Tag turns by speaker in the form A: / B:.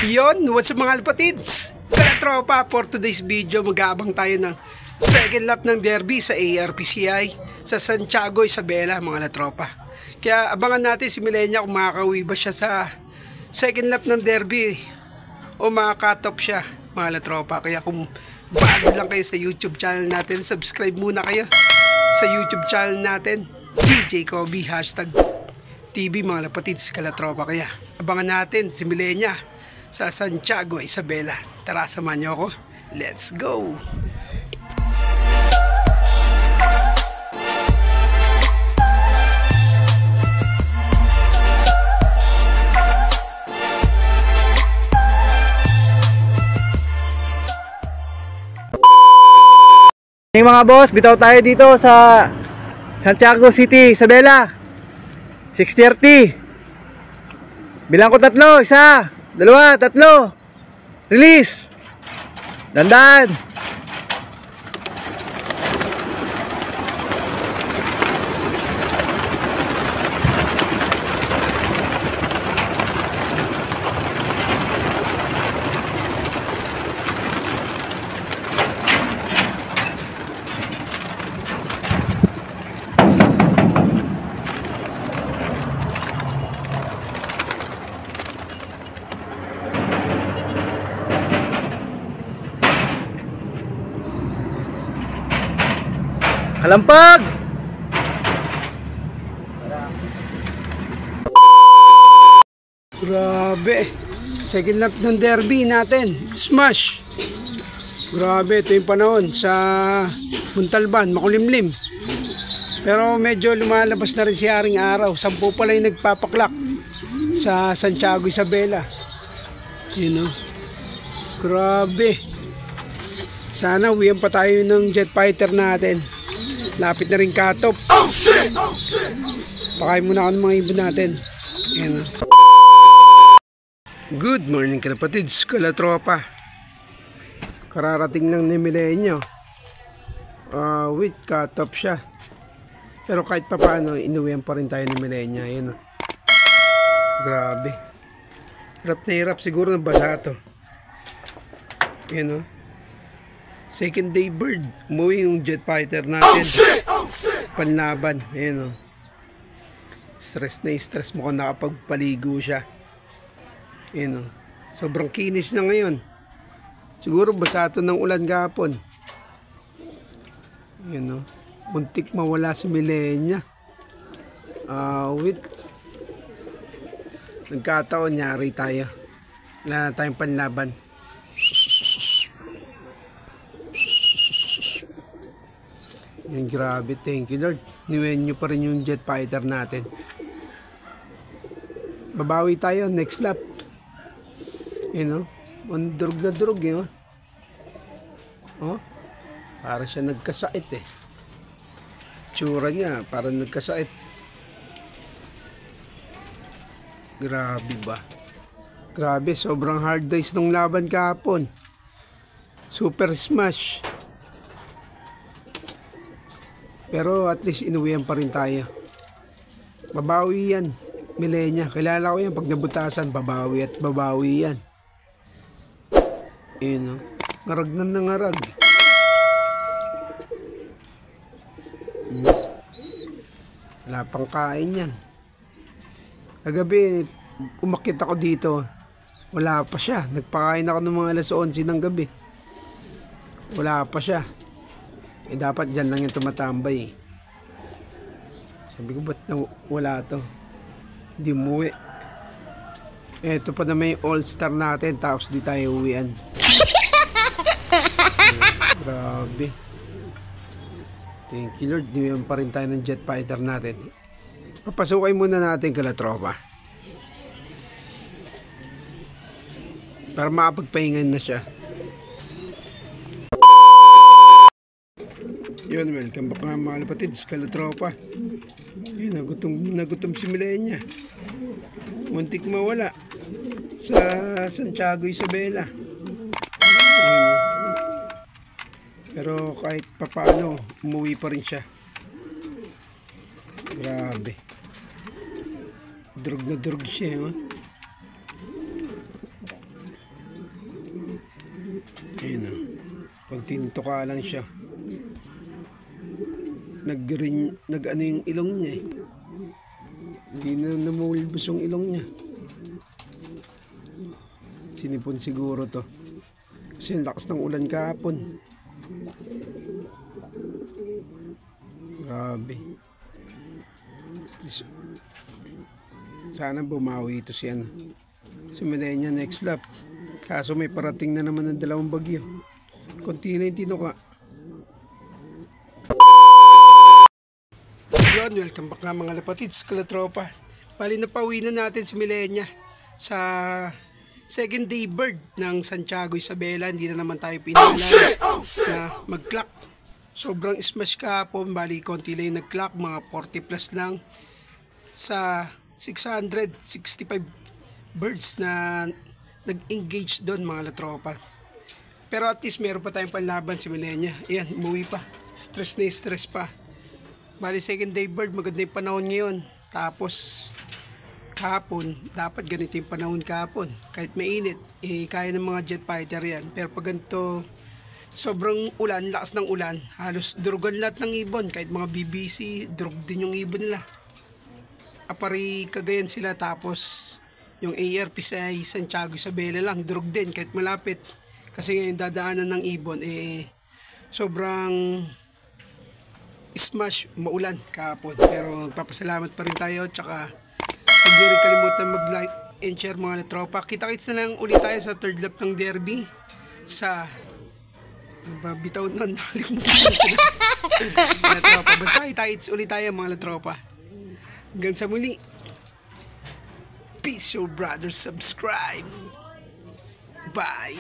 A: Yon, what's up mga alpatids? Kaya tropa, for today's video mag-aabang tayo ng second lap ng derby sa ARPCI sa Santiago, Isabela mga latropa. Kaya abangan natin si Millenia kung makakauwi ba siya sa second lap ng derby o makakatop siya mga latropa. Kaya kung bago lang kayo sa YouTube channel natin, subscribe muna kayo sa YouTube channel natin, DJ Kobe #TV mga lapatids kalatropa. Kaya abangan natin si Millenia sa Santiago, Isabela. Tara, samahan niyo ako. Let's go!
B: Mga boss, bitaw tayo dito sa Santiago City, Isabela. 6:30. Bilang ko 3, 1, 2, 3. Release. Dandan. Kalampag!
A: Grabe! Second lap ng derby natin. Smash! Grabe, ito yung panahon sa Muntalban, makulimlim. Pero medyo lumalabas na rin si Haring Araw. 10 pala yung nagpapaklak sa Santiago, Isabela. You know? Grabe! Sana uwihan pa tayo ng jet fighter natin. Lapit na rin katop. Oh shit! Oh shit! Pakain muna ako ng mga ibon natin. Ayan. Good morning kalapatids, kalatropa. Kararating lang ni Millenia. With katop siya. Pero kahit pa paano, inuwihan pa rin tayo ni Millenia. Ayan. Grabe. Hirap na hirap siguro ng basa to. Ayan. Second day bird, umuwi yung jet fighter natin. Panlaban, ayan o. Stress na stress, mukhang nakapagpaligo siya. Ayan o. Sobrang kinis na ngayon. Siguro basa ito ng ulan gapon. Ayan o. Muntik mawala si Millenia. Nagkataon, nyari tayo. Wala na tayong panlaban. Yung grabe, thank you Lord. Niwen nyo pa rin yung jet fighter natin. Babawi tayo next lap. You know, durog na durog eh. Oh, para siya nagkasait eh. Tsura niya para nagkasait. Grabe ba? Grabe, sobrang hard days nung laban kahapon. Super smash. Pero at least inuwihan pa rin tayo. Babawi yan, Millenia. Kilala ko yan, pag nabutasan, babawi at babawi yan. Yun o. Ngarag na nangarag. Wala pang kain yan. Kagabi, umakit ako dito. Wala pa siya. Nagpakain ako ng mga 11:11 ng gabi. Wala pa siya. Eh dapat dyan lang yung tumatambay. Sabi ko, ba't wala to? Hindi umuwi. Eto pa na may all-star natin, tapos di tayo uwian. Grabe. Thank you Lord, diyan pa rin tayo ng jet fighter natin. Papasukay muna natin kalatropa. Para makapagpahingan na siya. Yun, welcome back mga lapatids, kalatropa. Yun, nagutom si Millenia. Muntik mawala sa Santiago, Isabela. Yun. Pero kahit papaano, umuwi pa rin siya. Grabe. Durog na durog siya. Ayun o. Konting tuka lang siya. Nag-ano yung ilong niya eh. Hindi na namulbos yung ilong niya. Sinipon siguro to. Kasi ang lakas ng ulan kahapon. Grabe. Sana bumawi ito si Milenia next lap. Kaso may parating na naman ng 2 bagyo. Konti na yung tinuka. Yun, welcome back nga mga lapatids, kalatropa. Bali na pauwi na natin si Milenia sa second day bird ng Santiago Isabela. Hindi na naman tayo pinahalaan na mag-clock. Sobrang smash kahapon. Bali konti lang yung nag-clock, mga 40 plus lang sa 665 birds na nag-engage doon mga latropa. Pero at least meron pa tayong panlaban si Milenia. Ayan, umuwi pa. Stress na stress pa. Bali second day bird, maganda yung panahon ngayon. Tapos kahapon, dapat ganito yung panahon kahapon. Kahit mainit, kaya ng mga jet fighter yan. Pero pag ganito, sobrang ulan, lakas ng ulan, halos durugan lahat ng ibon. Kahit mga BBC, durug din yung ibon nila. Apari Cagayan sila, tapos yung ARP sa Santiago Isabela lang, durug din kahit malapit. Kasi ngayon dadaanan ng ibon, sobrang smash, maulan kahapon. Pero papasalamat pa rin tayo, tsaka huwag niyo rin kalimutan mag-like and share mga latropa. Kita-kits na lang ulit tayo sa third lap ng derby sa bitaw nun, nakalimutan ko na latropa. Basta kita-kits ulit tayo mga latropa. Hanggang sa muli, peace your brothers, subscribe, bye.